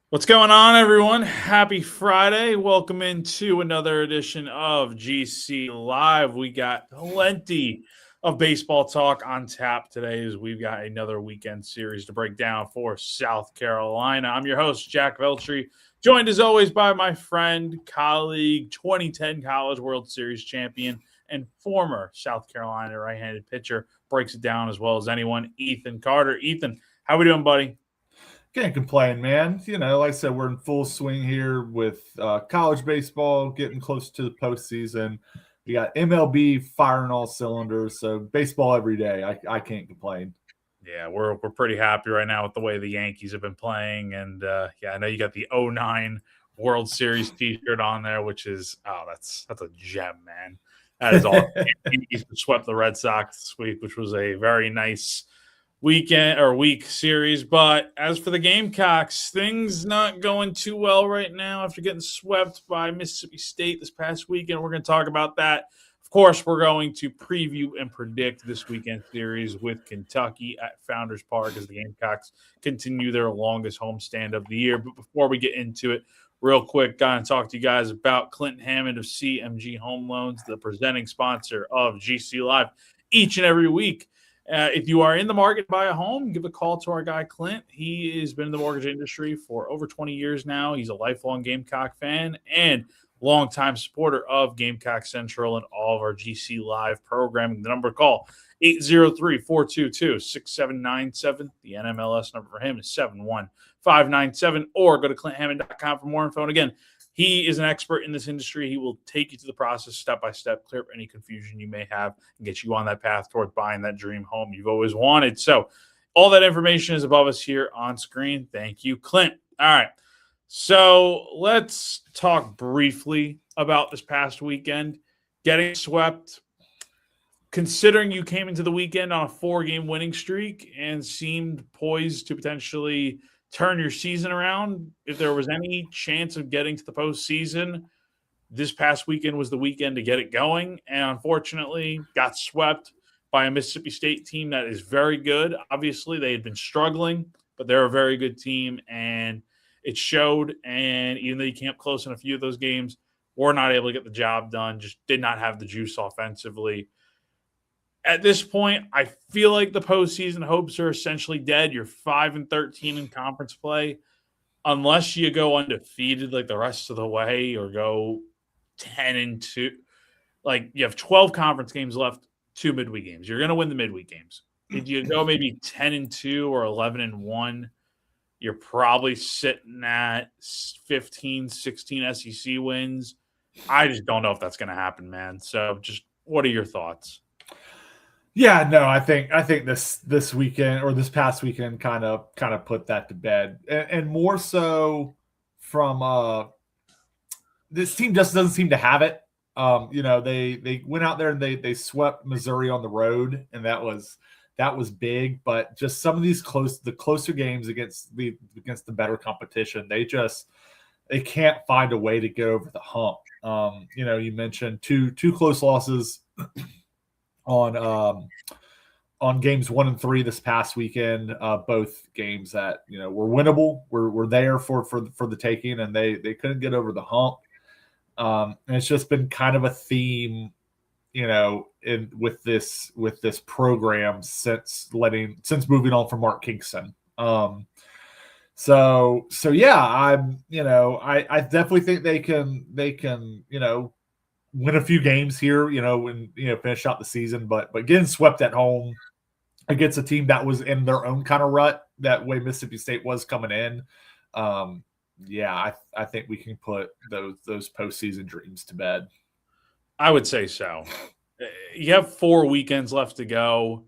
What's going on, everyone? Happy Friday. Welcome into another edition of GC Live. We got plenty of baseball talk on tap today as we've got another weekend series to break down for South Carolina. I'm your host, Jack Veltri, joined as always by my friend, colleague, 2010 College World Series champion, and former South Carolina right-handed pitcher. Breaks it down as well as anyone, Ethan Carter. Ethan, how we doing, buddy? Can't complain, man. Like I said, we're in full swing here with college baseball getting close to the postseason. We got MLB firing all cylinders, so baseball every day. I can't complain. Yeah, we're pretty happy right now with the way the Yankees have been playing, and yeah, I know you got the '09 World Series T-shirt on there, which is that's a gem, man. That is all. Yankees swept the Red Sox this week, which was a very nice weekend or week series. But as for the Gamecocks, things not going too well right now after getting swept by Mississippi State this past weekend. We're going to talk about that. Of course, we're going to preview and predict this weekend series with Kentucky at Founders Park as the Gamecocks continue their longest homestand of the year. But before we get into it, real quick, got to talk to you guys about Clinton Hammond of CMG Home Loans, the presenting sponsor of GC Live each and every week. If you are in the market to buy a home, give a call to our guy Clint. He has been in the mortgage industry for over 20 years now. He's a lifelong Gamecock fan and longtime supporter of Gamecock Central and all of our GC Live programming. The number to call, 803-422-6797. The NMLS number for him is 71597, or go to clinthammond.com for more info. And again, he is an expert in this industry. He will take you to the process step by step, clear up any confusion you may have, and get you on that path toward buying that dream home you've always wanted. So all that information is above us here on screen. Thank you, Clint. All right. So let's talk briefly about this past weekend. Getting swept, considering you came into the weekend on a 4-game winning streak and seemed poised to potentially turn your season around, if there was any chance of getting to the postseason, this past weekend was the weekend to get it going. And unfortunately, got swept by a Mississippi State team that is very good. Obviously, they had been struggling, but they're a very good team, and it showed. And even though you came up close in a few of those games, we're not able to get the job done, just did not have the juice offensively. At this point, I feel like the postseason hopes are essentially dead. You're 5-13 in conference play, unless you go undefeated like the rest of the way, or go 10-2. Like, you have 12 conference games left, 2 midweek games. You're going to win the midweek games. If you go maybe 10-2 or 11-1, you're probably sitting at 15, 16 SEC wins. I just don't know if that's going to happen, man. So, just what are your thoughts? Yeah, no, I think this weekend or this past weekend kind of put that to bed, and more so from this team just doesn't seem to have it. They went out there and they swept Missouri on the road, and that was big. But just some of these closer games against the better competition, they can't find a way to get over the hump. You mentioned two close losses on games 1 and 3 this past weekend. Both games that were winnable, were there for the taking, and they couldn't get over the hump. And it's just been kind of a theme, with this program since moving on from Mark Kingston. So yeah, I definitely think they can win a few games here, and finish out the season. But getting swept at home against a team that was in their own kind of rut, that way Mississippi State was coming in, yeah, I think we can put those postseason dreams to bed. I would say so. You have 4 weekends left to go.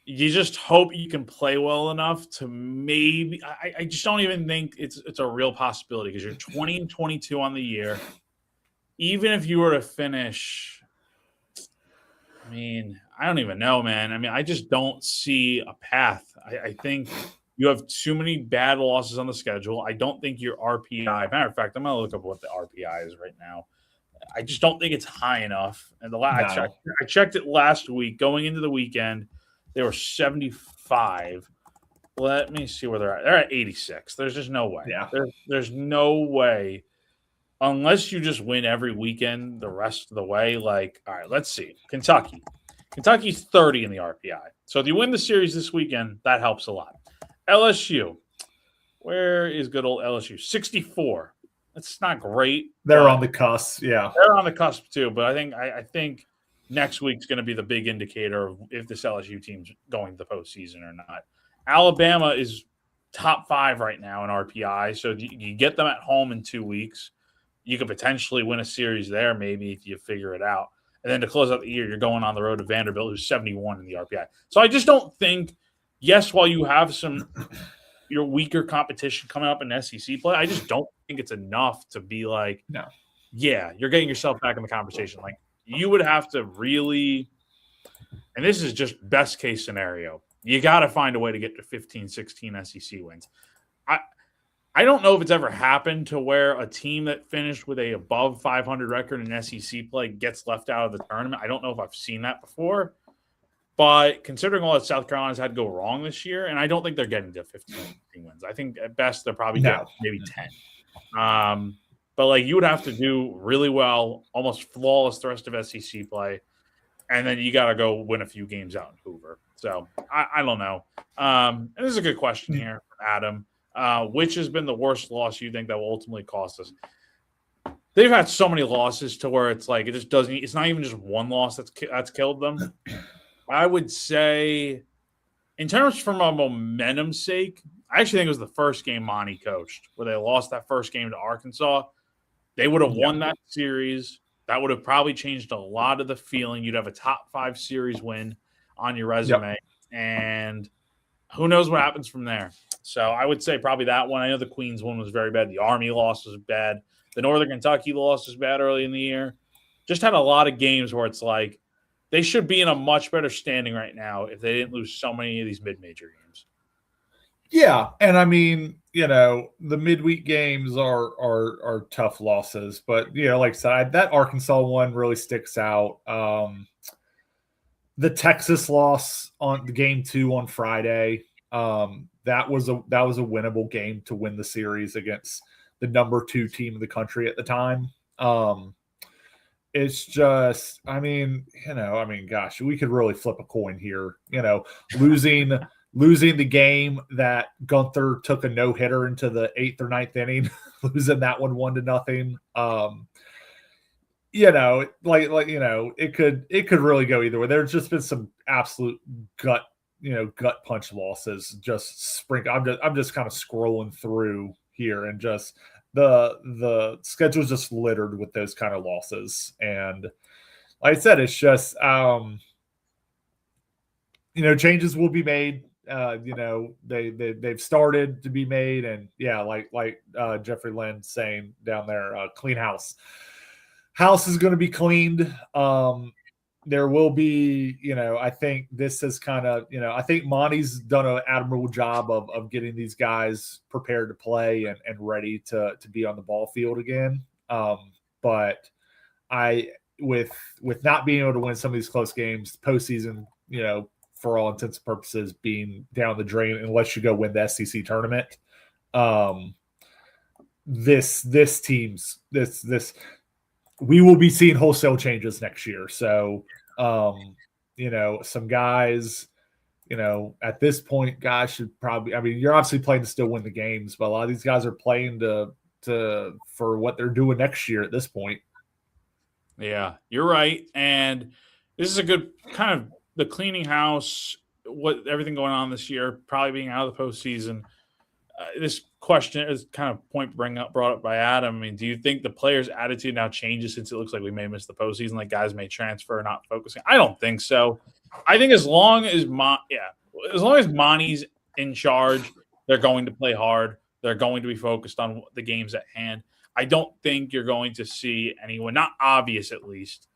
You just hope you can play well enough to maybe. I just don't even think it's a real possibility, because you're 20-22 on the year. Even if you were to finish, I mean, I don't even know, man. I mean, I just don't see a path. I think you have too many bad losses on the schedule. I don't think your RPI. Matter of fact, I'm going to look up what the RPI is right now. I just don't think it's high enough. And I checked it last week. Going into the weekend, they were 75. Let me see where they're at. They're at 86. There's just no way. Yeah. There's no way unless you just win every weekend the rest of the way. Like, all right, let's see. Kentucky. Kentucky's 30 in the RPI. So if you win the series this weekend, that helps a lot. LSU. Where is good old LSU? 64. That's not great. They're on the cusp. Yeah. They're on the cusp too, but I think next week's going to be the big indicator of if this LSU team's going to the postseason or not. Alabama is top 5 right now in RPI, so you get them at home in 2 weeks. You could potentially win a series there, maybe if you figure it out. And then to close out the year, you're going on the road to Vanderbilt, who's 71 in the RPI. So I just don't think, yes, while you have some your weaker competition coming up in SEC play, I just don't think it's enough to be like, no, yeah, you're getting yourself back in the conversation. Like, you would have to really, and this is just best case scenario, you got to find a way to get to 15, 16 SEC wins. I don't know if it's ever happened to where a team that finished with a above 500 record in SEC play gets left out of the tournament. I don't know if I've seen that before. But considering all that South Carolina's had to go wrong this year, and I don't think they're getting to 15 wins. I think at best they're probably getting maybe 10. But like, you would have to do really well, almost flawless the rest of SEC play, and then you got to go win a few games out in Hoover. So I don't know. And this is a good question here from Adam. Which has been the worst loss you think that will ultimately cost us? They've had so many losses to where it's like it just doesn't. It's not even just one loss that's killed them. I would say, in terms from a momentum sake, I actually think it was the first game Monty coached where they lost that first game to Arkansas. They would have won that series. That would have probably changed a lot of the feeling. You'd have a top 5 series win on your resume, and who knows what happens from there. So I would say probably that one. I know the Queens one was very bad. The Army loss was bad. The Northern Kentucky loss was bad early in the year. Just had a lot of games where it's like, they should be in a much better standing right now if they didn't lose so many of these mid-major games. Yeah, and I mean, the midweek games are tough losses, but like I said, that Arkansas one really sticks out. The Texas loss on the game 2 on Friday, that was a winnable game to win the series against the number 2 team in the country at the time. It's just, gosh, we could really flip a coin here. Losing the game that Gunther took a no-hitter into the 8th or 9th inning, losing that one 1-0. It could really go either way. There's just been some absolute gut punch losses. Just I'm just kind of scrolling through here, and just the schedule's just littered with those kind of losses. And like I said, it's just changes will be made. They've started to be made, and like Jeffrey Lynn saying down there, clean house. House is going to be cleaned. There will be, I think this is kind of, I think Monty's done an admirable job of getting these guys prepared to play and ready to be on the ball field again. But with not being able to win some of these close games, postseason, for all intents and purposes, being down the drain unless you go win the SEC tournament. This team's we will be seeing wholesale changes next year. So, some guys, at this point, guys should probably, you're obviously playing to still win the games, but a lot of these guys are playing for what they're doing next year at this point. Yeah, you're right. And this is a good kind of the cleaning house, everything going on this year, probably being out of the postseason. This question is kind of brought up by Adam. Do you think the players' attitude now changes since it looks like we may miss the postseason, like guys may transfer, not focusing? I don't think so. I think as long as Monty's in charge, they're going to play hard. They're going to be focused on the games at hand. I don't think you're going to see anyone, not obvious at least,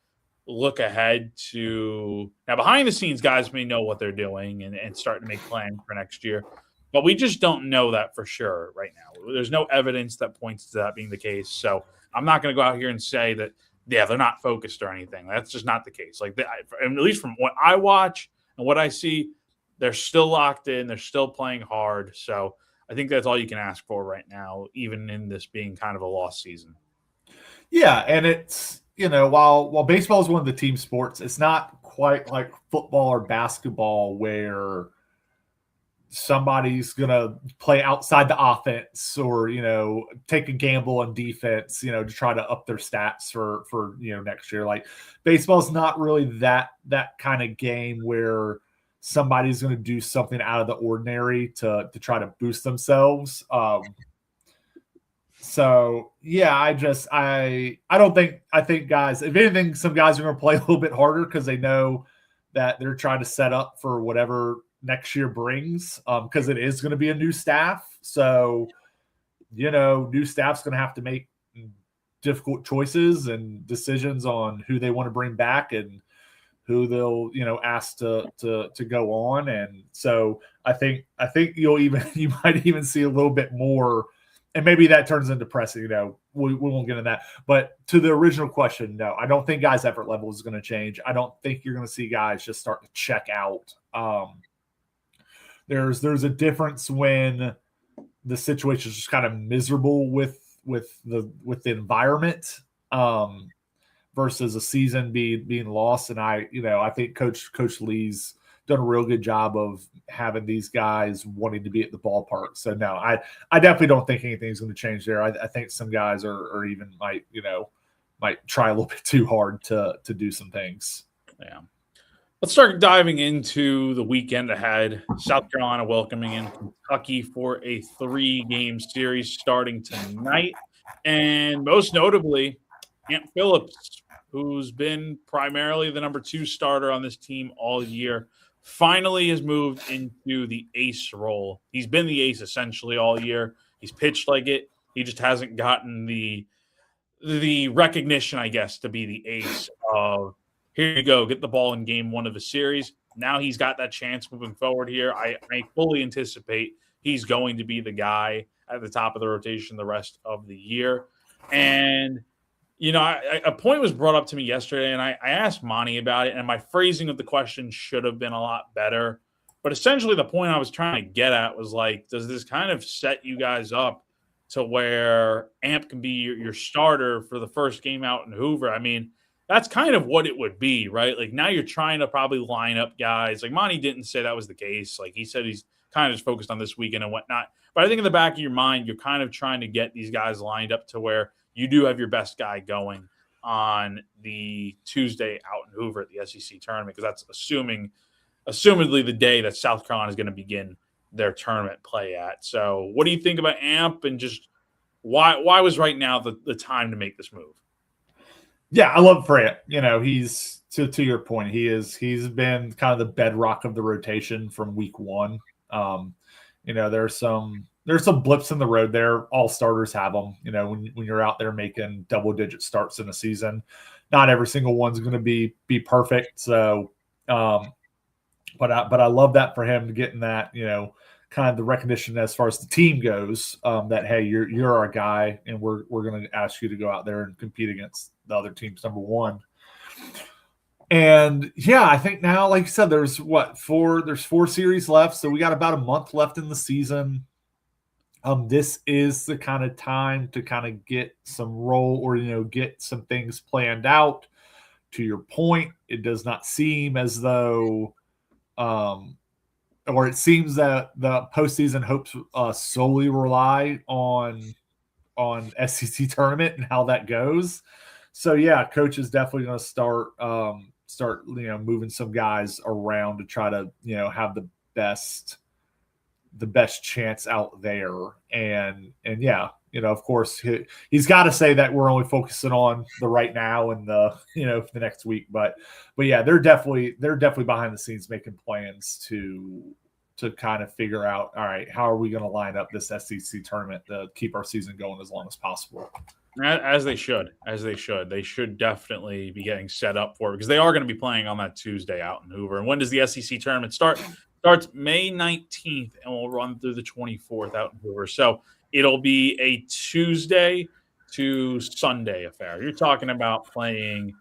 look ahead to – now behind the scenes, guys may know what they're doing and start to make plans for next year. But we just don't know that for sure right now. There's no evidence that points to that being the case. So I'm not going to go out here and say that, they're not focused or anything. That's just not the case. Like, at least from what I watch and what I see, they're still locked in. They're still playing hard. So I think that's all you can ask for right now, even in this being kind of a lost season. Yeah, and it's while baseball is one of the team sports, it's not quite like football or basketball where somebody's gonna play outside the offense or take a gamble on defense to try to up their stats for next year. Like baseball's not really that kind of game where somebody's going to do something out of the ordinary to try to boost themselves. So yeah, I think guys, if anything, some guys are going to play a little bit harder because they know that they're trying to set up for whatever next year brings, because it is going to be a new staff. So, new staff's going to have to make difficult choices and decisions on who they want to bring back and who they'll, ask to go on. And so I think you might even see a little bit more, and maybe that turns into pressing, we won't get into that. But to the original question, no, I don't think guys' effort level is going to change. I don't think you're going to see guys just start to check out. There's a difference when the situation is just kind of miserable with the environment, versus a season being lost. And I think Coach Lee's done a real good job of having these guys wanting to be at the ballpark. So no, I definitely don't think anything's going to change there. I think some guys are even might try a little bit too hard to do some things. Yeah. Let's start diving into the weekend ahead. South Carolina welcoming in Kentucky for a 3-game series starting tonight. And most notably, Ant Phillips, who's been primarily the number 2 starter on this team all year, finally has moved into the ace role. He's been the ace essentially all year. He's pitched like it. He just hasn't gotten the recognition, I guess, to be the ace of, here you go, get the ball in game 1 of a series. Now he's got that chance moving forward here. I fully anticipate he's going to be the guy at the top of the rotation the rest of the year. And, a point was brought up to me yesterday, and I asked Monty about it, and my phrasing of the question should have been a lot better. But essentially the point I was trying to get at was like, does this kind of set you guys up to where Amp can be your starter for the first game out in Hoover? I mean, that's kind of what it would be, right? Like now you're trying to probably line up guys. Like Monty didn't say that was the case. Like he said he's kind of just focused on this weekend and whatnot. But I think in the back of your mind, you're kind of trying to get these guys lined up to where you do have your best guy going on the Tuesday out in Hoover at the SEC tournament, because that's assumedly the day that South Carolina is going to begin their tournament play at. So what do you think about Amp, and just why was right now the time to make this move? Yeah, I love Fred. He's to your point. He's been kind of the bedrock of the rotation from week 1. There's some blips in the road there. All starters have them. When you're out there making double-digit starts in a season, not every single one's going to be perfect. So, but I love that for him getting that. Kind of the recognition as far as the team goes, that hey, you're our guy, and we're going to ask you to go out there and compete against the other team's number 1. And yeah, I think now, like you said, there's 4 series left, so we got about a month left in the season. This is the kind of time to kind of get some roll, or get some things planned out. To your point, it does not seem as though or it seems that the postseason hopes solely rely on SEC tournament and how that goes. So yeah, coach is definitely going to start moving some guys around to try to have the best chance out there. And yeah, of course he's got to say that we're only focusing on the right now and the the next week, but yeah, they're definitely behind the scenes making plans to kind of figure out, all right, how are we going to line up this SEC tournament to keep our season going as long as possible. As they should. They should definitely be getting set up for it, because they are going to be playing on that Tuesday out in Hoover. And when does the SEC tournament start? Starts May 19th and will run through the 24th out in Hoover. So it'll be a Tuesday to Sunday affair. You're talking about playing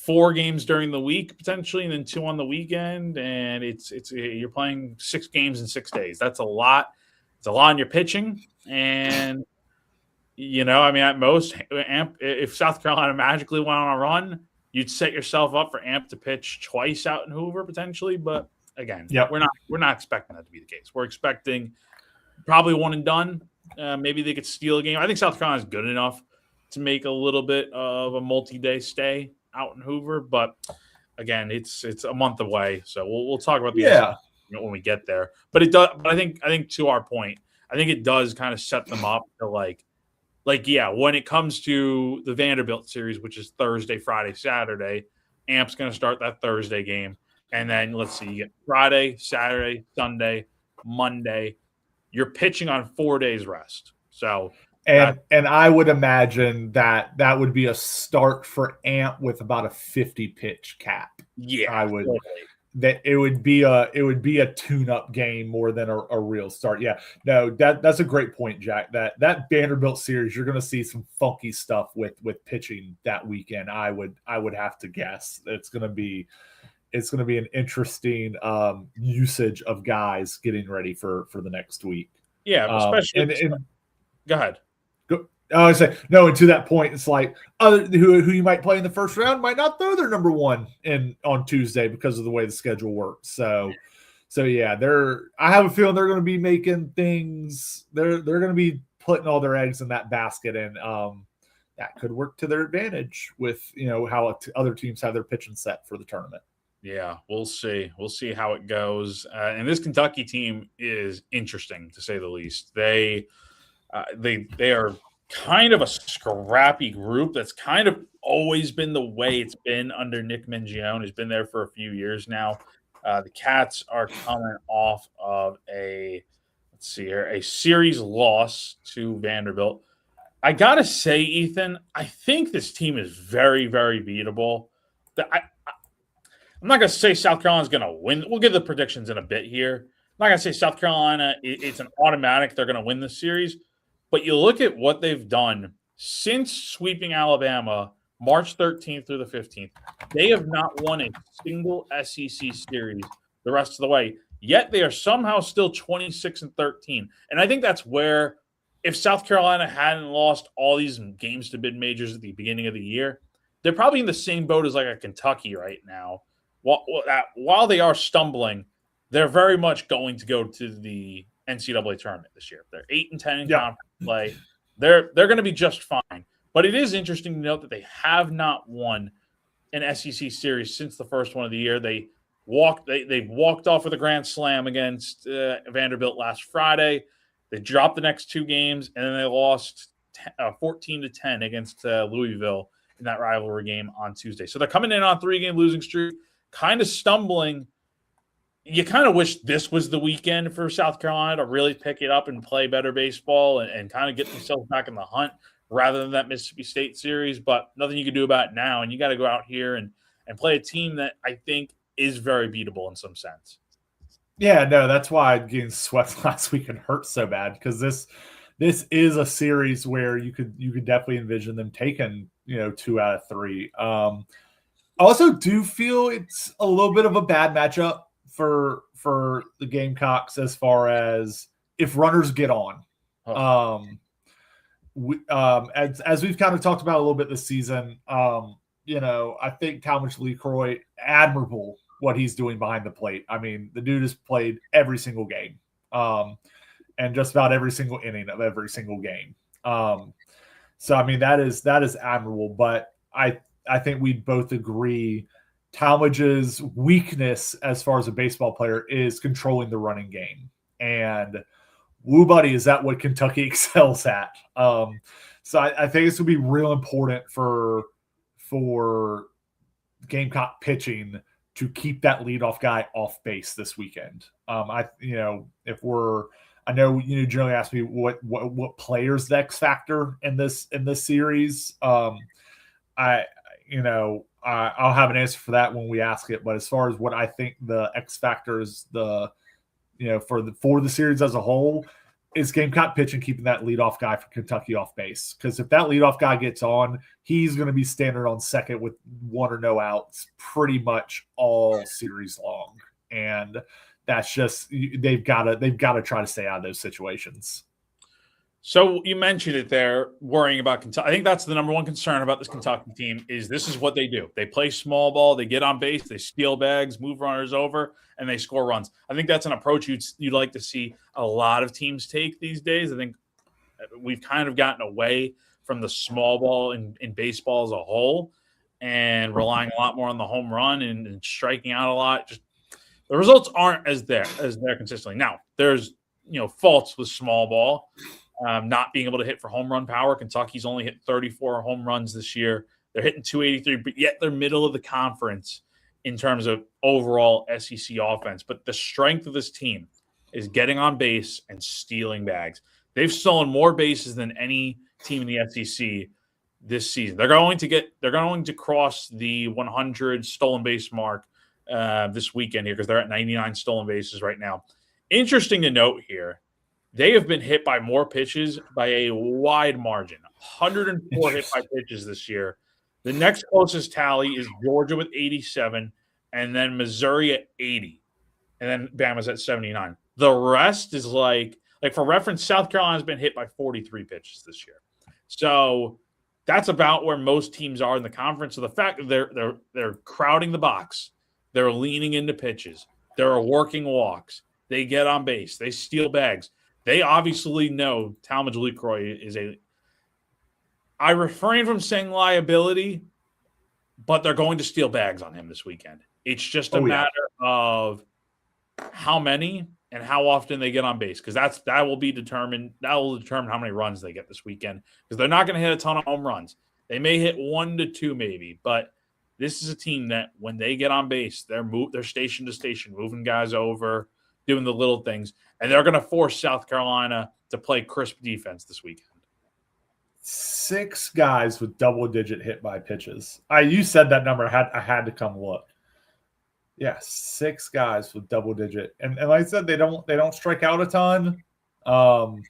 4 games during the week potentially, and then 2 on the weekend, and you're playing 6 games in 6 days. That's a lot. It's a lot on your pitching, and I mean, at most, if South Carolina magically went on a run, you'd set yourself up for Amp to pitch twice out in Hoover potentially. But again, we're not expecting that to be the case. We're expecting probably one and done. Maybe they could steal a game. I think South Carolina is good enough to make a little bit of a multi-day stay out in Hoover, but again, it's a month away, so we'll talk about the when we get there. But it does. But I think to our point, I think it does kind of set them up to when it comes to the Vanderbilt series, which is Thursday, Friday, Saturday, Amp's going to start that Thursday game, and then let's see, you get Friday, Saturday, Sunday, Monday. You're pitching on 4 days rest, so. And I would imagine that would be a start for Amp with about a 50 pitch cap. Yeah, I would. Totally. That it would be a tune-up game more than a real start. Yeah, no, that's a great point, Jack. That Vanderbilt series, you're going to see some funky stuff with pitching that weekend. I would have to guess it's going to be an interesting usage of guys getting ready for the next week. Yeah, especially. Go ahead. I would say no, and to that point, it's like who you might play in the first round might not throw their number one on Tuesday because of the way the schedule works. So yeah, I have a feeling they're going to be making things. They're going to be putting all their eggs in that basket, and that could work to their advantage with how other teams have their pitching set for the tournament. Yeah, we'll see. We'll see how it goes. And this Kentucky team is interesting to say the least. They are kind of a scrappy group. That's kind of always been the way it's been under Nick Mingione. He's been there for a few years now. The Cats are coming off of a series loss to Vanderbilt. I gotta say, Ethan, I think this team is very, very beatable. I'm not gonna say South Carolina's gonna win. We'll give the predictions in a bit here. I'm not gonna say South Carolina. It's an automatic they're gonna win this series. But you look at what they've done since sweeping Alabama March 13th through the 15th. They have not won a single SEC series the rest of the way. Yet they are somehow still 26-13. And I think that's where, if South Carolina hadn't lost all these games to mid-majors at the beginning of the year, they're probably in the same boat as like a Kentucky right now. While they are stumbling, they're very much going to go to the NCAA tournament this year. They're 8-10 in conference play. They're going to be just fine. But it is interesting to note that they have not won an SEC series since the first one of the year. They walked off with a grand slam against Vanderbilt last Friday. They dropped the next 2 games, and then they lost 14-10 against Louisville in that rivalry game on Tuesday. So they're coming in on a 3-game losing streak, kind of stumbling. You kind of wish this was the weekend for South Carolina to really pick it up and play better baseball and kind of get themselves back in the hunt rather than that Mississippi State series. But nothing you can do about it now, and you got to go out here and play a team that I think is very beatable in some sense. Yeah, no, that's why getting swept last weekend hurt so bad, because this is a series where you could definitely envision them taking 2 out of 3. I also do feel it's a little bit of a bad matchup for the Gamecocks as far as if runners get on. As we've kind of talked about a little bit this season, I think Talmadge LeCroy, admirable what he's doing behind the plate. I mean, the dude has played every single game, and just about every single inning of every single game. So I mean, that is admirable. But I think we both agree Talmadge's weakness as far as a baseball player is controlling the running game. And woo buddy, is that what Kentucky excels at? So I think this would be real important for Gamecock pitching to keep that leadoff guy off base this weekend. I know you generally ask me what players the X factor in this series. I'll have an answer for that when we ask it. But as far as what I think the X factor is, for the series as a whole, is Gamecock pitching keeping that leadoff guy for Kentucky off base? Because if that leadoff guy gets on, he's going to be standing on second with one or no outs pretty much all series long, and that's just they've got to try to stay out of those situations. So you mentioned it there, worrying about Kentucky. I think that's the number one concern about this Kentucky team is this is what they do. They play small ball, they get on base, they steal bags, move runners over, and they score runs. I think that's an approach you'd like to see a lot of teams take these days. I think we've kind of gotten away from the small ball in baseball as a whole and relying a lot more on the home run and striking out a lot. Just the results aren't as there consistently. Now, there's faults with small ball. Not being able to hit for home run power. Kentucky's only hit 34 home runs this year. They're hitting 283, but yet they're middle of the conference in terms of overall SEC offense. But the strength of this team is getting on base and stealing bags. They've stolen more bases than any team in the SEC this season. They're going to cross the 100 stolen base mark this weekend here because they're at 99 stolen bases right now. Interesting to note here, they have been hit by more pitches by a wide margin. 104 hit by pitches this year. The next closest tally is Georgia with 87, and then Missouri at 80, and then Bama's at 79. The rest is like for reference, South Carolina's been hit by 43 pitches this year. So that's about where most teams are in the conference. So the fact that they're crowding the box, they're leaning into pitches, they're working walks, they get on base, they steal bags. They obviously know Talmadge LeCroy is I refrain from saying liability, but they're going to steal bags on him this weekend. It's just a matter of how many and how often they get on base, because that will determine how many runs they get this weekend, because they're not going to hit a ton of home runs. They may hit 1 to 2 maybe, but this is a team that when they get on base, they're station to station, moving guys over, doing the little things, and they're going to force South Carolina to play crisp defense this weekend. 6 guys with double-digit hit by pitches. You said that number. I had to come look. Yeah, 6 guys with double-digit, and like I said, they don't strike out a ton. On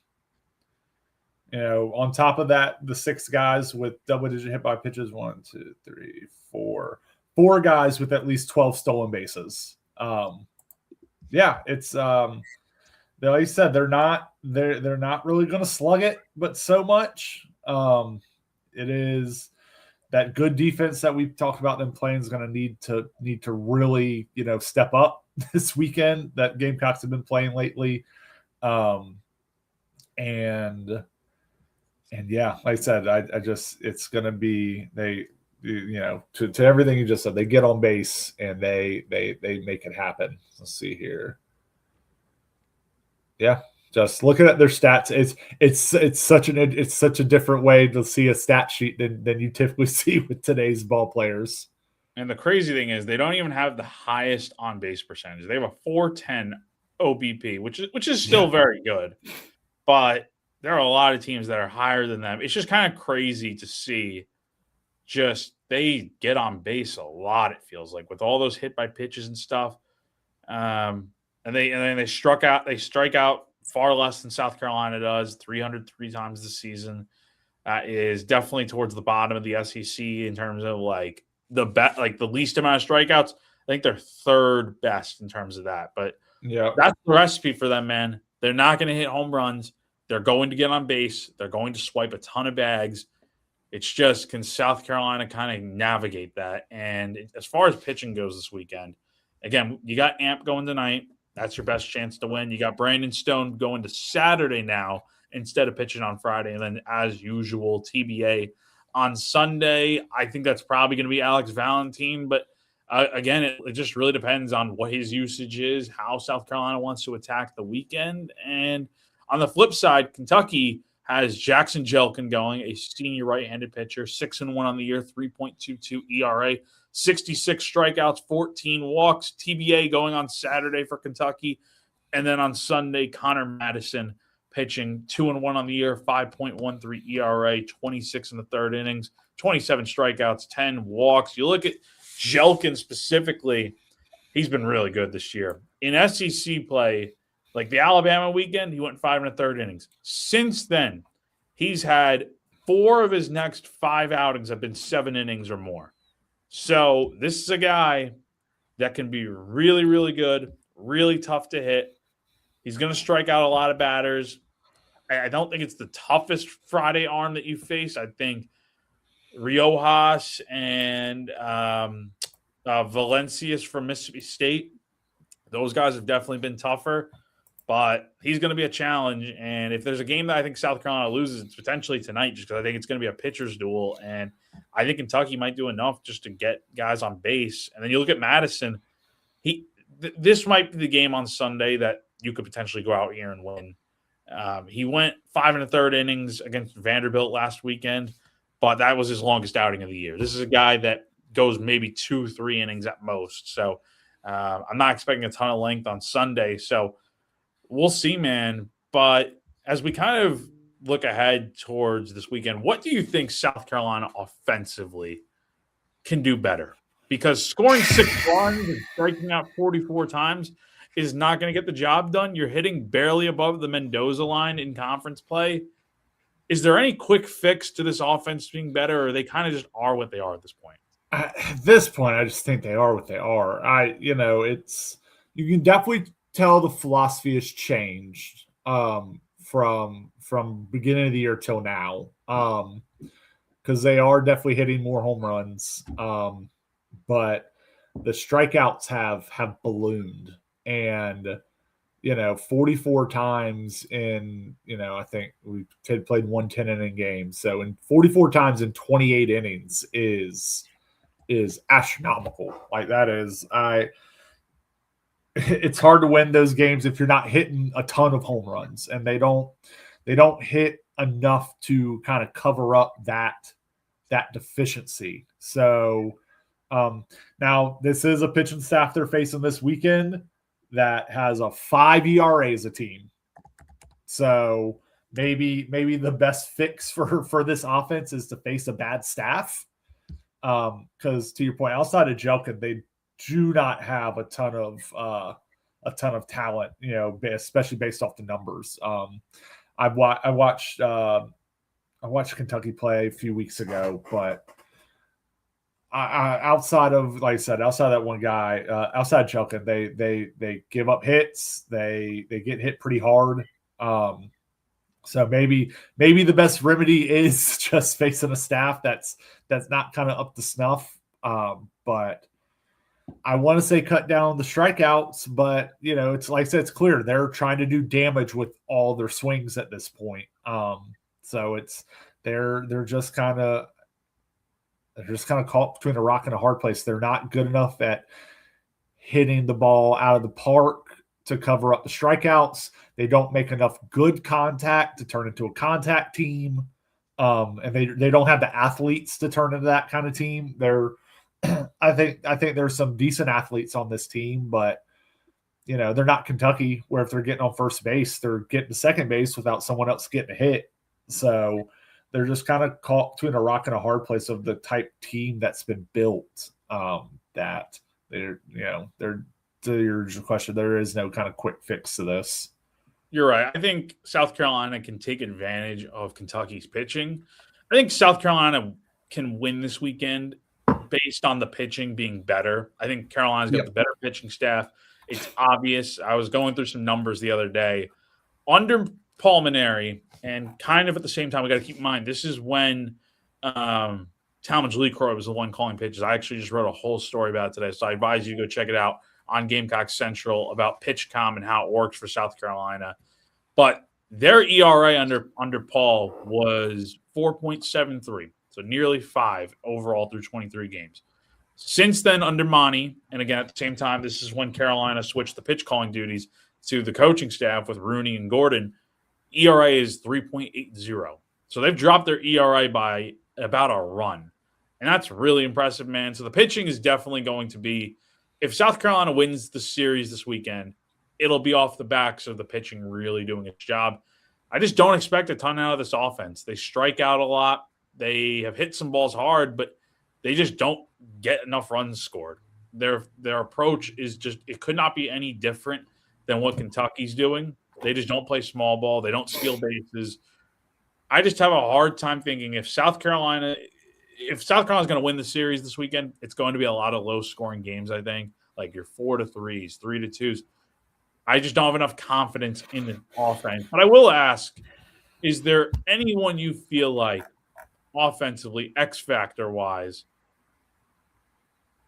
top of that, the 6 guys with double-digit hit by pitches. 1, 2, 3, 4. 4 guys with at least 12 stolen bases. Yeah, it's like you said, they're not really going to slug it, but so much. It is that good defense that we've talked about them playing is going to need to really step up this weekend that Gamecocks have been playing lately. And yeah, like I said, I just it's going to be to everything you just said, they get on base and they make it happen. Let's see here. Yeah, just looking at their stats, it's such a different way to see a stat sheet than you typically see with today's ball players. And the crazy thing is they don't even have the highest on base percentage. They have a 410 OBP, which is still very good, but there are a lot of teams that are higher than them. It's just kind of crazy to see. Just they get on base a lot, it feels like, with all those hit by pitches and stuff. And they strike out far less than South Carolina does, 303 times this season. That is definitely towards the bottom of the SEC in terms of the least amount of strikeouts. I think they're third best in terms of that. But yeah, that's the recipe for them, man. They're not going to hit home runs. They're going to get on base. They're going to swipe a ton of bags. It's just, can South Carolina kind of navigate that? And as far as pitching goes this weekend, again, you got Amp going tonight. That's your best chance to win. You got Brandon Stone going to Saturday now instead of pitching on Friday. And then, as usual, TBA on Sunday. I think that's probably going to be Alex Valentine. But, again, it just really depends on what his usage is, how South Carolina wants to attack the weekend. And on the flip side, Kentucky has Jackson Jelkin going, a senior right-handed pitcher, 6-1 on the year, 3.22 ERA, 66 strikeouts, 14 walks. TBA going on Saturday for Kentucky. And then on Sunday, Connor Madison pitching, 2-1 on the year, 5.13 ERA, 26 in the third innings, 27 strikeouts, 10 walks. You look at Jelkin specifically, he's been really good this year. In SEC play, Like the Alabama weekend, he went 5 1/3 innings. Since then, he's had 4 of his next 5 outings have been 7 innings or more. So this is a guy that can be really, really good, really tough to hit. He's going to strike out a lot of batters. I don't think it's the toughest Friday arm that you face. I think Riojas and Valencias from Mississippi State, those guys have definitely been tougher. But he's going to be a challenge. And if there's a game that I think South Carolina loses, it's potentially tonight just because I think it's going to be a pitcher's duel. And I think Kentucky might do enough just to get guys on base. And then you look at Madison. This might be the game on Sunday that you could potentially go out here and win. He went 5 1/3 innings against Vanderbilt last weekend, but that was his longest outing of the year. This is a guy that goes maybe 2-3 innings at most. So I'm not expecting a ton of length on Sunday. So we'll see, man. But as we kind of look ahead towards this weekend, what do you think South Carolina offensively can do better? Because scoring 6 runs and striking out 44 times is not going to get the job done. You're hitting barely above the Mendoza line in conference play. Is there any quick fix to this offense being better, or they kind of just are what they are at this point? At this point, I just think they are what they are. You can definitely tell the philosophy has changed from beginning of the year till now, because they are definitely hitting more home runs, but the strikeouts have ballooned, and 44 times in I think we played 110 inning game, so in 44 times in 28 innings is astronomical. Like that is it's hard to win those games if you're not hitting a ton of home runs, and they don't hit enough to kind of cover up that deficiency. So now this is a pitching staff they're facing this weekend that has a 5 ERA as a team. So maybe the best fix for this offense is to face a bad staff. Because to your point, outside of Jelkin, they do not have a ton of talent, especially based off the numbers. I watched Kentucky play a few weeks ago, but outside of that one guy, outside Jelkin, they give up hits. They get hit pretty hard. So maybe the best remedy is just facing a staff that's not kind of up to snuff. But I want to say cut down the strikeouts, but it's like I said, it's clear they're trying to do damage with all their swings at this point. So they're just kind of caught between a rock and a hard place. They're not good enough at hitting the ball out of the park to cover up the strikeouts. They don't make enough good contact to turn into a contact team. And they don't have the athletes to turn into that kind of team. I think there's some decent athletes on this team, but they're not Kentucky, where if they're getting on first base, they're getting to second base without someone else getting a hit. So they're just kind of caught between a rock and a hard place of the type team that's been built. That they're to your original question, there is no kind of quick fix to this. You're right. I think South Carolina can take advantage of Kentucky's pitching. I think South Carolina can win this weekend based on the pitching being better. I think Carolina's got the better pitching staff. It's obvious. I was going through some numbers the other day. Under Pulmonary, and kind of at the same time, we got to keep in mind, this is when Talmadge LeCroy was the one calling pitches. I actually just wrote a whole story about it today, so I advise you to go check it out on Gamecock Central about PitchCom and how it works for South Carolina. But their ERA under Paul was 4.73, so nearly 5 overall through 23 games. Since then, under Monty, and again at the same time, this is when Carolina switched the pitch calling duties to the coaching staff with Rooney and Gordon. ERA is 3.80. So they've dropped their ERA by about a run. And that's really impressive, man. So the pitching is definitely going to be, if South Carolina wins the series this weekend, it'll be off the backs of the pitching really doing its job. I just don't expect a ton out of this offense. They strike out a lot. They have hit some balls hard, but they just don't get enough runs scored. Their approach is just, it could not be any different than what Kentucky's doing. They just don't play small ball. They don't steal bases. I just have a hard time thinking if South Carolina's going to win the series this weekend, it's going to be a lot of low scoring games. I think like your 4-3s, 3-2s. I just don't have enough confidence in the offense. But I will ask: is there anyone you feel like offensively, X factor wise?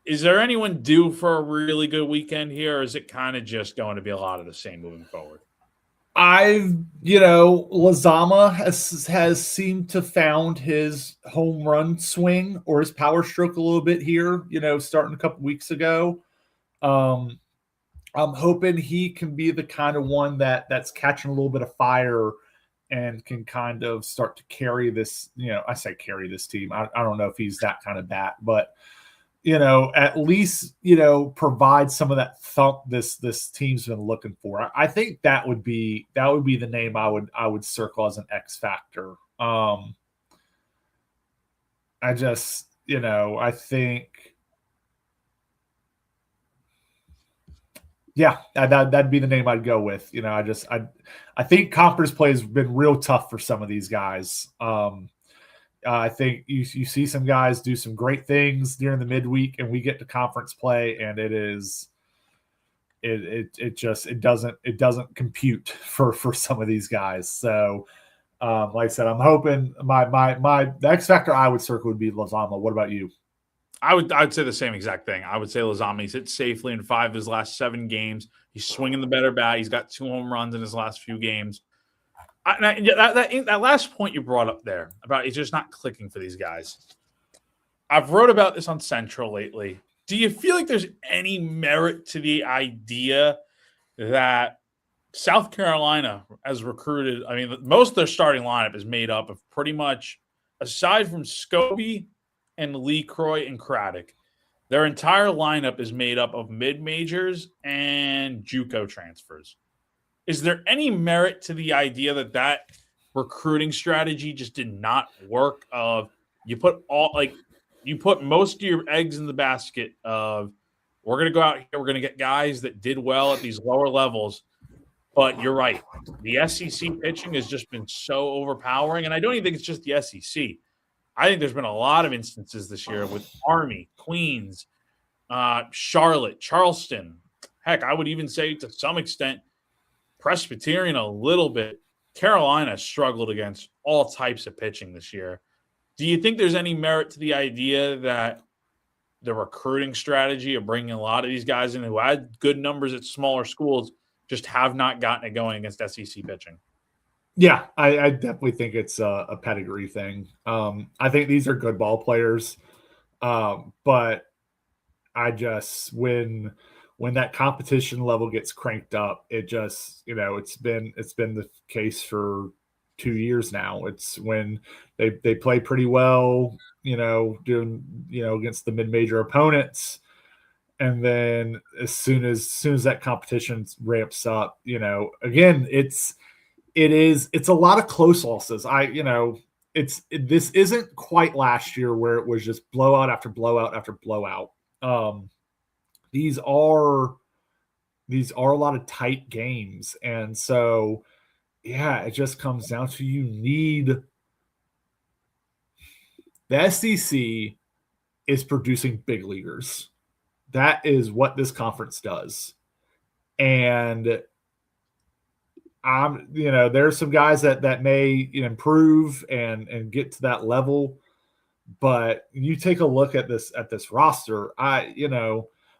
Is there anyone due for a really good weekend here, or is it kind of just going to be a lot of the same moving forward? Lazama has seemed to found his home run swing or his power stroke a little bit here, starting a couple weeks ago. I'm hoping he can be the kind of one that's catching a little bit of fire and can kind of start to carry this, I say carry this team. I don't know if he's that kind of bat, but at least, provide some of that thump this team's been looking for. I think that would be the name I would circle as an X factor. I just, I think, yeah, that'd be the name I'd go with. I think conference play has been real tough for some of these guys. I think you see some guys do some great things during the midweek, and we get to conference play, and it doesn't compute for some of these guys. So, like I said, I'm hoping the X factor I would circle would be Lazama. What about you? I'd say the same exact thing. I would say Lazami's hit safely in 5 of his last 7 games. He's swinging the better bat. He's got 2 home runs in his last few games. That last point you brought up there about it's just not clicking for these guys. I've wrote about this on Central lately. Do you feel like there's any merit to the idea that South Carolina has recruited? I mean, most of their starting lineup is made up of pretty much, aside from Scobie and Lee Croy and Craddock, their entire lineup is made up of mid-majors and JUCO transfers. Is there any merit to the idea that recruiting strategy just did not work? You put most of your eggs in the basket of we're going to go out here, we're going to get guys that did well at these lower levels. But you're right, the SEC pitching has just been so overpowering, and I don't even think it's just the SEC. I think there's been a lot of instances this year with Army, Queens, Charlotte, Charleston. Heck, I would even say to some extent Presbyterian a little bit. Carolina struggled against all types of pitching this year. Do you think there's any merit to the idea that the recruiting strategy of bringing a lot of these guys in who had good numbers at smaller schools just have not gotten it going against SEC pitching? Yeah, I definitely think it's a pedigree thing. I think these are good ball players, but I just when that competition level gets cranked up, it just, it's been the case for 2 years now. It's when they play pretty well, doing, against the mid-major opponents. And then as soon as that competition ramps up, again, it's a lot of close losses. This isn't quite last year where it was just blowout after blowout after blowout. These are a lot of tight games. And so, yeah, it just comes down to you need the SEC is producing big leaguers. That is what this conference does. And there's some guys that may improve and get to that level. But you take a look at this roster,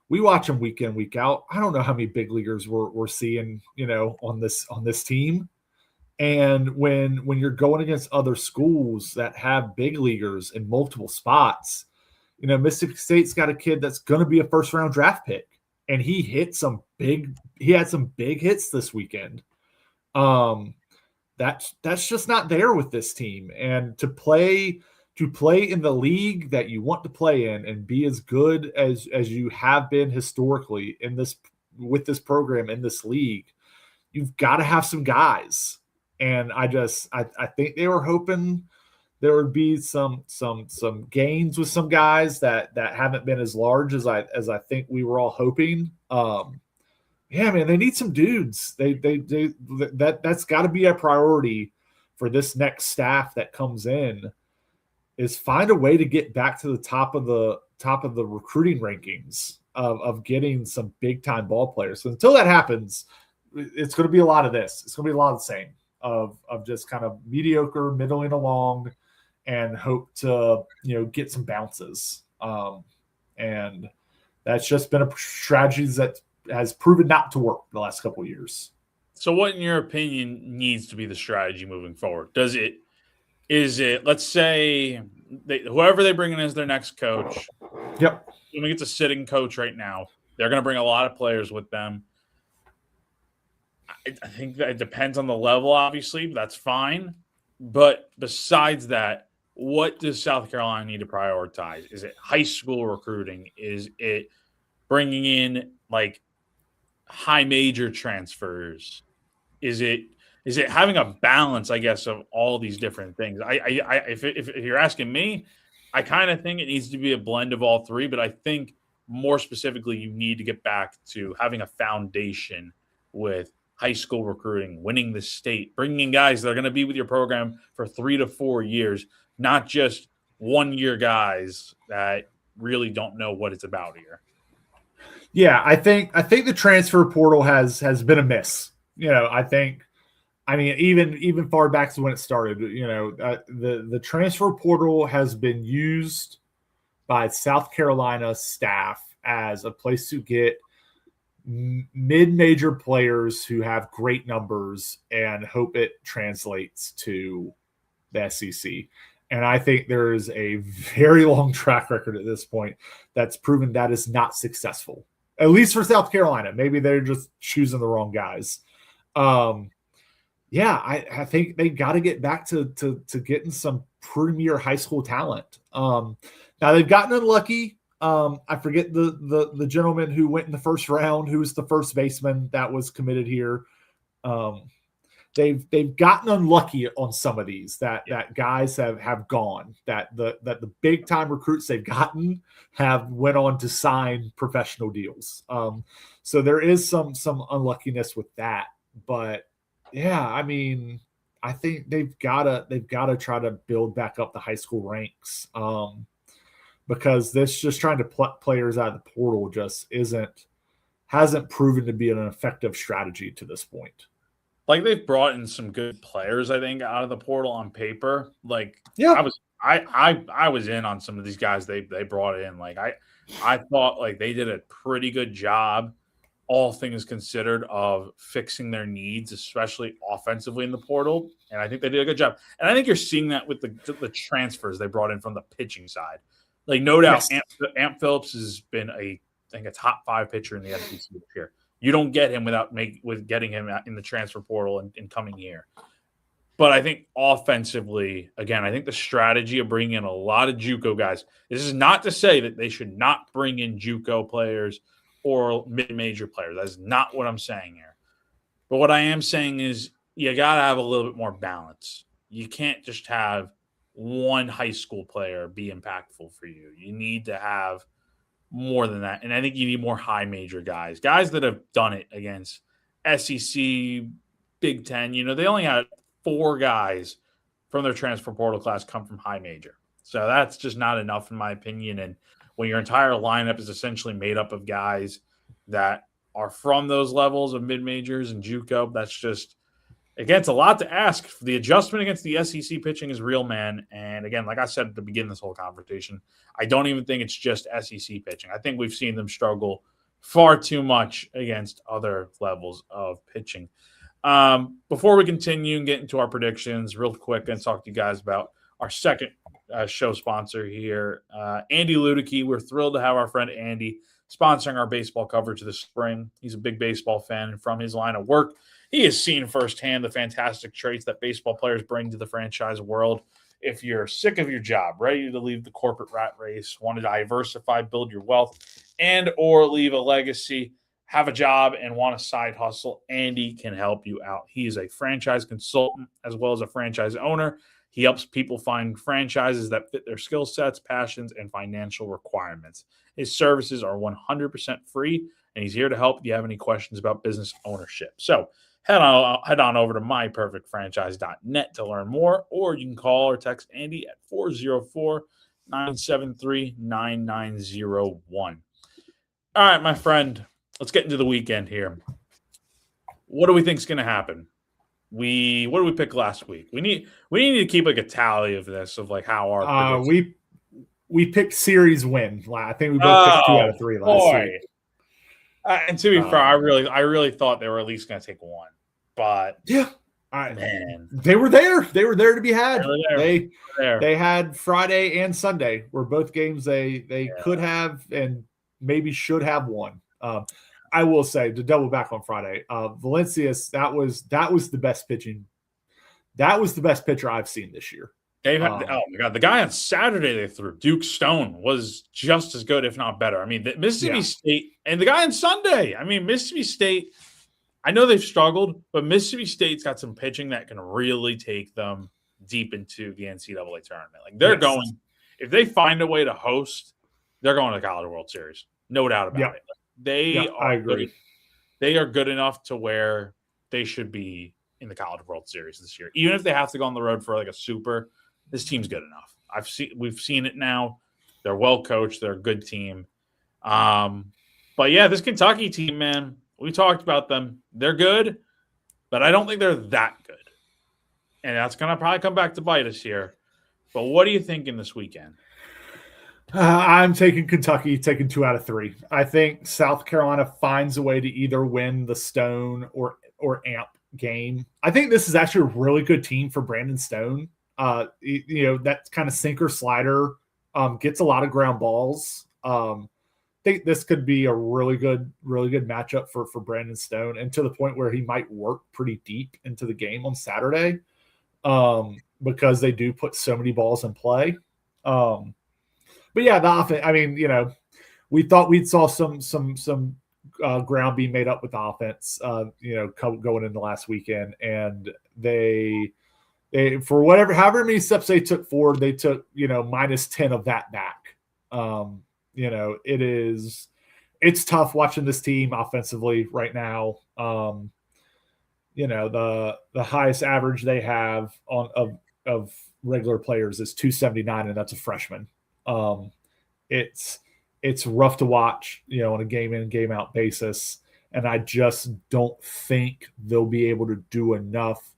we watch them week in, week out. I don't know how many big leaguers we're seeing, on this team. And when you're going against other schools that have big leaguers in multiple spots, Mississippi State's got a kid that's going to be a first-round draft pick, and he had some big hits this weekend. That's just not there with this team. And to play in the league that you want to play in and be as good as you have been historically with this program in this league, you've got to have some guys. And I think they were hoping there would be some gains with some guys that haven't been as large as I think we were all hoping. yeah, man, they need some dudes. That's got to be a priority for this next staff that comes in, is find a way to get back to the top of the recruiting rankings of getting some big time ball players. So until that happens, it's going to be a lot of this. It's going to be a lot of the same of just kind of mediocre, middling along, and hope to get some bounces. And that's just been a strategy that has proven not to work the last couple of years. So, what, in your opinion, needs to be the strategy moving forward? Is it, let's say, whoever they bring in as their next coach? Yep. When we get a sitting coach right now, they're going to bring a lot of players with them. I think that it depends on the level, obviously, but that's fine. But besides that, what does South Carolina need to prioritize? Is it high school recruiting? Is it bringing in like high major transfers? Is it having a balance, I guess, of all these different things? If you're asking me, I kind of think it needs to be a blend of all three. But I think more specifically, you need to get back to having a foundation with high school recruiting, winning the state, bringing in guys that are going to be with your program for 3 to 4 years, not just 1 year guys that really don't know what it's about here. Yeah, I think the transfer portal has been a miss. I mean, even far back to when it started, the transfer portal has been used by South Carolina staff as a place to get mid-major players who have great numbers and hope it translates to the SEC. And I think there is a very long track record at this point that's proven that is not successful, at least for South Carolina. Maybe they're just choosing the wrong guys. Yeah, I think they got to get back to getting some premier high school talent. Now they've gotten unlucky. I forget the gentleman who went in the first round, who was the first baseman that was committed here. They've gotten unlucky on some of these that guys have gone, that the big time recruits they've gotten have went on to sign professional deals. So there is some unluckiness with that, but yeah, I mean, I think they've got to try to build back up the high school ranks. Because this just trying to pluck players out of the portal just hasn't proven to be an effective strategy to this point. Like, they've brought in some good players, I think, out of the portal on paper. Like, yeah, I was in on some of these guys they brought in. Like, I thought like they did a pretty good job, all things considered, of fixing their needs, especially offensively in the portal. And I think they did a good job. And I think you're seeing that with the transfers they brought in from the pitching side. Like, no doubt, yes. Amp Phillips has been a top 5 pitcher in the SEC this year. You don't get him with getting him in the transfer portal and coming here. But I think offensively, again, I think the strategy of bringing in a lot of JUCO guys. This is not to say that they should not bring in JUCO players or mid-major players. That's not what I'm saying here. But what I am saying is you got to have a little bit more balance. You can't just have one high school player be impactful for you. You need to have more than that. And I think you need more high major guys that have done it against SEC, Big Ten. They only had 4 guys from their transfer portal class come from high major. So that's just not enough, in my opinion. And when your entire lineup is essentially made up of guys that are from those levels of mid majors and JUCO, that's just, again, it's a lot to ask. The adjustment against the SEC pitching is real, man. And again, like I said at the beginning of this whole conversation, I don't even think it's just SEC pitching. I think we've seen them struggle far too much against other levels of pitching. Before we continue and get into our predictions, real quick, and talk to you guys about our second show sponsor here, Andy Ludicky. We're thrilled to have our friend Andy sponsoring our baseball coverage this spring. He's a big baseball fan, and from his line of work, he has seen firsthand the fantastic traits that baseball players bring to the franchise world. If you're sick of your job, ready to leave the corporate rat race, want to diversify, build your wealth, and or leave a legacy, have a job, and want a side hustle, Andy can help you out. He is a franchise consultant as well as a franchise owner. He helps people find franchises that fit their skill sets, passions, and financial requirements. His services are 100% free and he's here to help if you have any questions about business ownership. So head on over to myperfectfranchise.net to learn more, or you can call or text Andy at 404-973-9901. All right, my friend, let's get into the weekend here. What do we think is going to happen? What did we pick last week? We need to keep like a tally of this, of like how our we picked series win. I think we both picked 2 out of 3 last week. And to be fair, I really thought they were at least going to take one, but yeah, man, they were there. They were there to be had. They had Friday and Sunday were both games they could have and maybe should have won. I will say, to double back on Friday, Valencius, that was the best pitching. That was the best pitcher I've seen this year. Oh my God, the guy on Saturday they threw, Duke Stone, was just as good, if not better. I mean, Mississippi State, and the guy on Sunday. I mean, Mississippi State, I know they've struggled, but Mississippi State's got some pitching that can really take them deep into the NCAA tournament. Like they're going, if they find a way to host, they're going to the College World Series. No doubt about it. I agree. They are good enough to where they should be in the College World Series this year. Even if they have to go on the road for like a super, this team's good enough. We've seen it now. They're well coached. They're a good team. But yeah, this Kentucky team, man, we talked about them. They're good, but I don't think they're that good. And that's going to probably come back to bite us here. But what are you thinking this weekend? I'm taking Kentucky, taking 2 out of 3. I think South Carolina finds a way to either win the Stone or Amp game. I think this is actually a really good team for Brandon Stone. That kind of sinker slider gets a lot of ground balls. I think this could be a really good matchup for Brandon Stone, and to the point where he might work pretty deep into the game on Saturday because they do put so many balls in play. But yeah, the offense. I mean, we thought we'd saw some ground being made up with the offense. Going into last weekend, and they for however many steps they took forward, they took minus 10 of that back. It's tough watching this team offensively right now. The highest average they have of regular players is 279, and that's a freshman. It's rough to watch, on a game in, game out basis. And I just don't think they'll be able to do enough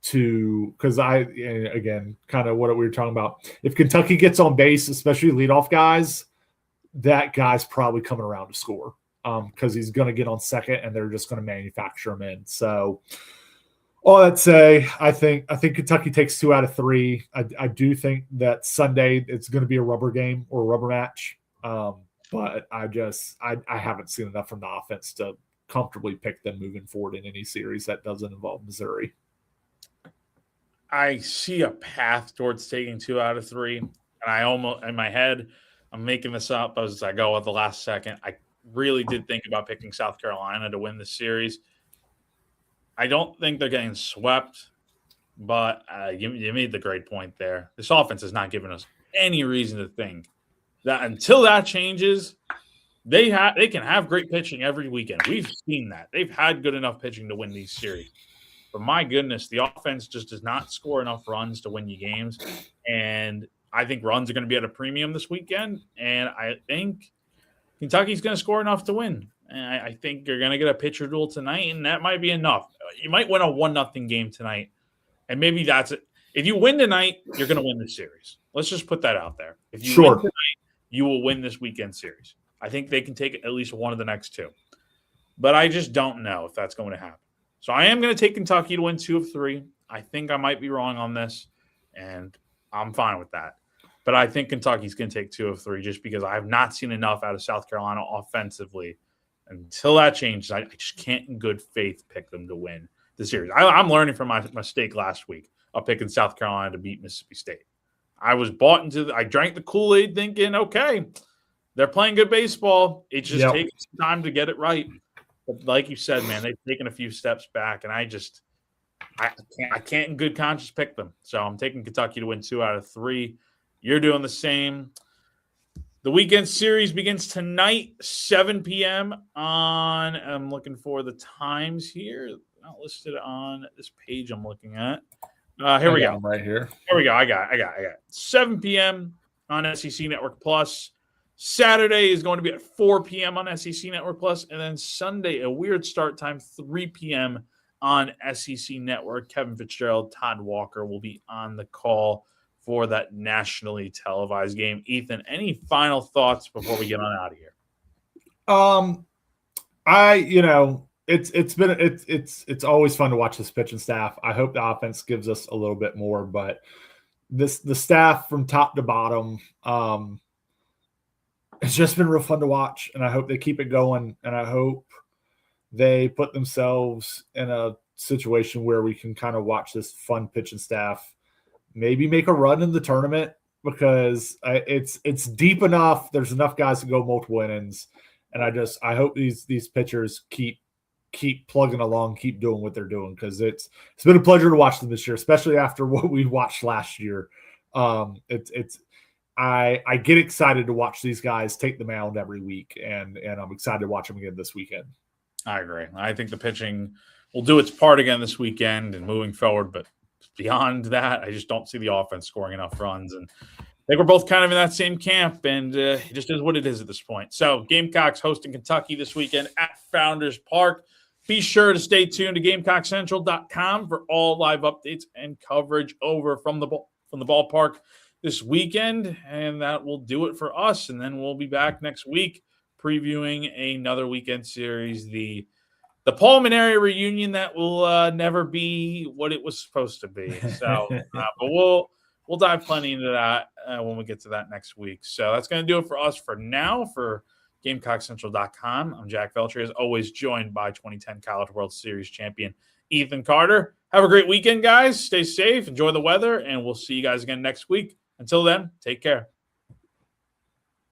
because again, kind of what we were talking about. If Kentucky gets on base, especially leadoff guys, that guy's probably coming around to score because he's going to get on second and they're just going to manufacture him in. So all that say, I think Kentucky takes 2 out of 3. I do think that Sunday it's going to be a rubber game or a rubber match. But I haven't seen enough from the offense to comfortably pick them moving forward in any series that doesn't involve Missouri. I see a path towards taking 2 out of 3, and I almost in my head I'm making this up as I go at the last second. I really did think about picking South Carolina to win this series. I don't think they're getting swept, but you made the great point there. This offense has not given us any reason to think that until that changes, they can have great pitching every weekend. We've seen that. They've had good enough pitching to win these series. But my goodness, the offense just does not score enough runs to win you games. And I think runs are going to be at a premium this weekend. And I think Kentucky's going to score enough to win. And I think you're going to get a pitcher duel tonight, and that might be enough. You might win a 1-0 game tonight, and maybe that's it. If you win tonight, you're going to win this series. Let's just put that out there. If you win tonight, you will win this weekend series. I think they can take at least one of the next 2. But I just don't know if that's going to happen. So I am going to take Kentucky to win 2 of 3. I think I might be wrong on this, and I'm fine with that. But I think Kentucky's going to take 2 of 3 just because I have not seen enough out of South Carolina offensively. Until that changes, I just can't in good faith pick them to win the series. I'm learning from my mistake last week of picking South Carolina to beat Mississippi State. I was bought into I drank the Kool-Aid thinking, okay, they're playing good baseball. It just takes time to get it right. But like you said, man, they've taken a few steps back, and I can't in good conscience pick them. So I'm taking Kentucky to win 2 out of 3. You're doing the same. The weekend series begins tonight, 7 p.m. on. I'm looking for the times here. Not listed on this page I'm looking at. Here we go. Right here. Here we go. I got it. 7 p.m. on SEC Network Plus. Saturday is going to be at 4 p.m. on SEC Network Plus, and then Sunday, a weird start time, 3 p.m. on SEC Network. Kevin Fitzgerald, Todd Walker will be on the call for that nationally televised game. Ethan, any final thoughts before we get on out of here? It's always fun to watch this pitching staff. I hope the offense gives us a little bit more, but the staff from top to bottom, it's just been real fun to watch, and I hope they keep it going, and I hope they put themselves in a situation where we can kind of watch this fun pitching staff maybe make a run in the tournament, because it's deep enough. There's enough guys to go multiple innings, and I hope these pitchers keep plugging along, keep doing what they're doing, because it's been a pleasure to watch them this year, especially after what we watched last year. I get excited to watch these guys take the mound every week, and I'm excited to watch them again this weekend. I agree. I think the pitching will do its part again this weekend and moving forward, but beyond that, I just don't see the offense scoring enough runs. And I think we're both kind of in that same camp, and it just is what it is at this point. So Gamecocks hosting Kentucky this weekend at Founders Park. Be sure to stay tuned to GamecockCentral.com for all live updates and coverage over from the ballpark this weekend. And that will do it for us. And then we'll be back next week previewing another weekend series, the Pulmonary reunion that will never be what it was supposed to be. So, but we'll dive plenty into that when we get to that next week. So that's going to do it for us for now. For GamecockCentral.com, I'm Jack Veltri, as always, joined by 2010 College World Series champion Ethan Carter. Have a great weekend, guys. Stay safe, enjoy the weather, and we'll see you guys again next week. Until then, take care.